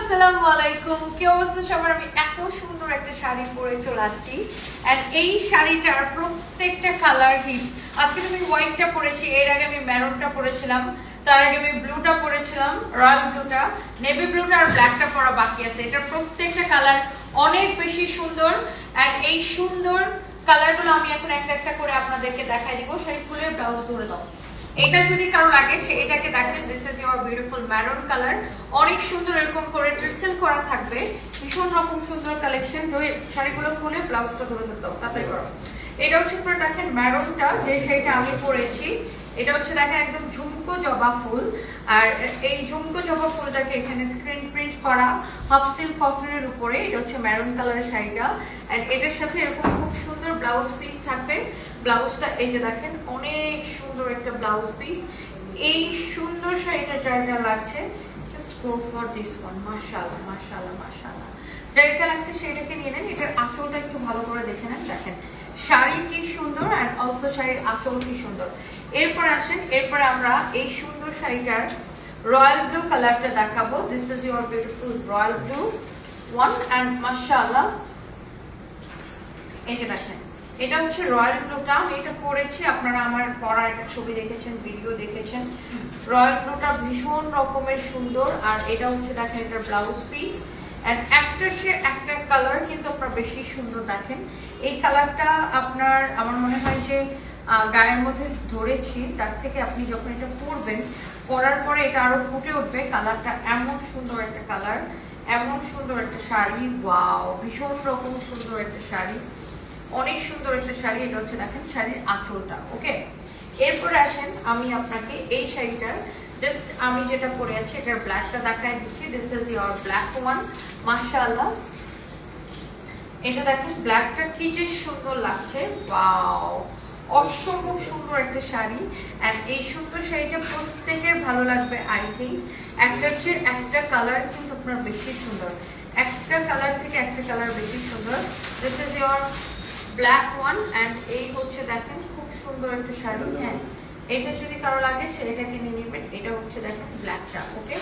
আসসালামু আলাইকুম, কি অবস্থা সবার? আমি এত সুন্দর একটা শাড়ি পরে চলে আসছি। এন্ড এই শাড়িটার প্রত্যেকটা কালার হিট। আজকে আমি হোয়াইটটা পরেছি, এর আগে আমি মেরুনটা পরেছিলাম, তার আগে আমি ব্লুটা পরেছিলাম, রয়্যাল ব্লুটা, নেভি ব্লুটা আর ব্ল্যাকটা পরা বাকি আছে। এটা প্রত্যেকটা কালার অনেক বেশি সুন্দর। এন্ড এই সুন্দর কালারগুলো আমি এখন একটা একটা করে আপনাদেরকে দেখাই দিব। শাড়ি খুলে ব্লাউজ ধরে দাও। এটা যদি কারো লাগে সে এটাকে দেখেন, this is your beautiful maroon colour. অনেক সুন্দর এরকম করে ট্রিসেল করা থাকবে, ভীষণ রকম সুন্দর কালেকশন। শাড়িগুলো খুলে ব্লাউজটা ধরে দাও, তাড়াতাড়ি করো। এটা হচ্ছে পুরো দেখেন ম্যারুনটা, যে শাড়িটা আমি পরেছি এটা হচ্ছে দেখেন একদম ঝুমকো জবা ফুল। আর এই ঝুমকো জবা ফুলটাকে এখানে স্ক্রিন প্রিন্ট করা হাফ সিল্ক কটনের উপরে। এটা হচ্ছে ম্যারুন কালারের শাড়িটা। এন্ড এটার সাথে এরকম খুব সুন্দর ব্লাউজ পিস থাকবে। ব্লাউজটা এই যে দেখেন অনেক সুন্দর একটা ব্লাউজ পিস। এই সুন্দর শাড়িটা যার যা লাগছে just go for this one. মাশাআল্লাহ মাশাআল্লাহ মাশাআল্লাহ, যেটা লাগছে সেটাকে নিয়ে নেন। এটার আঁচলটা একটু ভালো করে দেখে নেন, দেখেন শাড়ি কি সুন্দর আর অলসো শাড়ির আঁচল কি সুন্দর। এরপর আসেন, এরপর আমরা এই সুন্দর শাড়িটার রয়্যাল ব্লু কালারটা দেখাবো। This is your beautiful royal blue one. And মাশাআল্লাহ এই যে দেখেন এটা হচ্ছে রয়্যাল ব্লুটা। আমি এটা পরেছি, আপনারা আমার পরা একটা ছবি দেখেছেন, ভিডিও দেখেছেন। রয়্যাল ব্লুটা ভীষণ রকমের সুন্দর। আর এটা হচ্ছে দেখেন এটার ব্লাউজ পিস। এন্ড একটার চেয়ে একটা কালার কিন্তু আপনার বেশি সুন্দর। দেখেন এই কালারটা আপনার আমার মনে হয় যে গায়ের মধ্যে ধরেছি, তার থেকে আপনি যখন এটা পরবেন, পরার পরে এটা আরো ফুটে উঠবে কালারটা। এমন সুন্দর একটা কালার, এমন সুন্দর একটা শাড়ি, ওয়াও ভীষণ রকম সুন্দর একটা শাড়ি, অনেক সুন্দর একটা শাড়ি। এটা হচ্ছে দেখেন শাড়ির আঁচলটা। ওকে, এরপরে আসেন আমি আপনাকে এই শাড়িটার জাস্ট আমি যেটা পরে আছি এটার ব্ল্যাকটা দেখাই দিচ্ছি। This is your black one. মাশাআল্লাহ এটা দেখেন ব্ল্যাকটা কি যে সুন্দর লাগছে, ওয়াও অসম্ভব সুন্দর একটা শাড়ি। এন্ড এই সুন্দর শাড়িটা প্রত্যেকের ভালো লাগবে আই থিঙ্ক। একটার চেয়ে একটা কালার কিন্তু আপনার বেশি সুন্দর, একটা কালার থেকে একটা কালার বেশি সুন্দর। This is your black one. And এই হচ্ছে দেখেন খুব সুন্দর একটা শাড়ি। হ্যাঁ, এটা যদি কারো লাগে সেটাকে নিয়ে নেবেন। এটা হচ্ছে দেখেন ব্ল্যাকটা। ওকে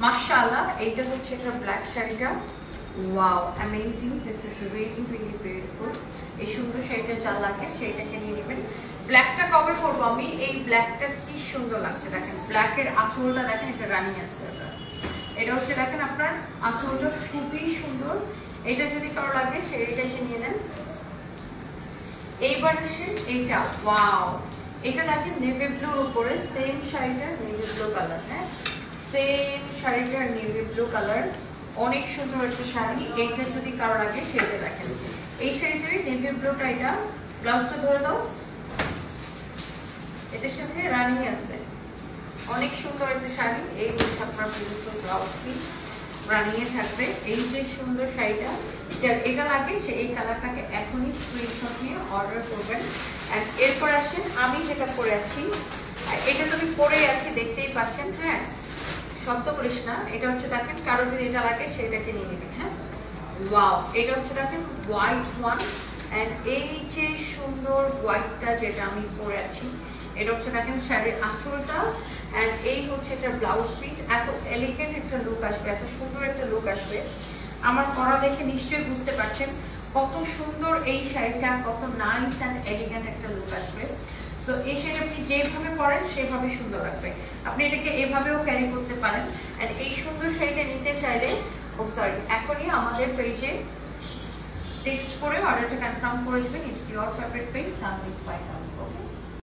মাশাআল্লাহ এইটা হচ্ছে একটা ব্ল্যাক শাড়িটা, wow amazing, this is really really beautiful. এই সুন্দর শাড়িটা যা লাগে সেইটাকে নিয়ে নেবেন। ব্ল্যাকটা কবে পরবো আমি? এই ব্ল্যাকটা কি সুন্দর লাগছে দেখেন, ব্ল্যাকের আঁচলটা দেখেন, এটা রানিং আছে। এটা হচ্ছে দেখেন আপনার আঁচলটা খুবই সুন্দর। এটা যদি কারো লাগে সে এইটাকে নিয়ে নেন। এইবার আসেন এইটা, ওয়াও এটা দেখেন নেভি ব্লুর উপরে সেম শাড়িটার নেভি ব্লু কালার। হ্যাঁ, সেম শাড়িটার নেভি ব্লু কালার, অনেক সুন্দর একটা শাড়ি। এইটা যদি কারো লাগে সেটা দেখেন এই শাড়িটারই নেভি ব্লুটা। এটা ব্লাউজটা ধরে দাও, এটার সাথে রানিং আছে, অনেক সুন্দর একটা শাড়ি। এই হচ্ছে আপনার বিউটিফুল ব্লাউজ পিস, রানিং এ থাকবে। এই যে সুন্দর শাড়িটা যার এটা লাগে সে এই কালারটাকে এখনই স্ক্রিনশট নিয়ে অর্ডার করবেন। এন্ড এরপর আসেন আমি যেটা পরে আছি, এটা তো আমি পরেই আছি দেখতেই পাচ্ছেন। হ্যাঁ, শব্দ করিস না। এটা হচ্ছে দেখেন কারো যদি এটা লাগে সেটাকে নিয়ে নেবেন। হ্যাঁ, ওয়াও এটা হচ্ছে দেখেন হোয়াইট ওয়ান। এন্ড এই যে সুন্দর হোয়াইটটা যেটা আমি পরে আছি এটা হচ্ছে দেখেন শাড়ির আঁচলটা। এন্ড এই হচ্ছে একটা ব্লাউজ পিস। এত এলিগেন্ট একটা লুক আসবে, এত সুন্দর একটা লুক আসবে। আমার পরা দেখে নিশ্চয়ই বুঝতে পারছেন কত সুন্দর এই শাড়িটা, কত নাইস অ্যান্ড এলিগেন্ট একটা লুক আসবে। সো এই শাড়ি আপনি যেভাবে পরেন সেভাবে সুন্দর লাগবে। আপনি এটাকে এভাবেও ক্যারি করতে পারেন। এন্ড এই সুন্দর শাড়িটা নিতে চাইলে এখনই আমাদের পেজে টেক্সট করে অর্ডারটা কনফার্ম করে দেবেন। It's your favourite page sunrise buy. Okay.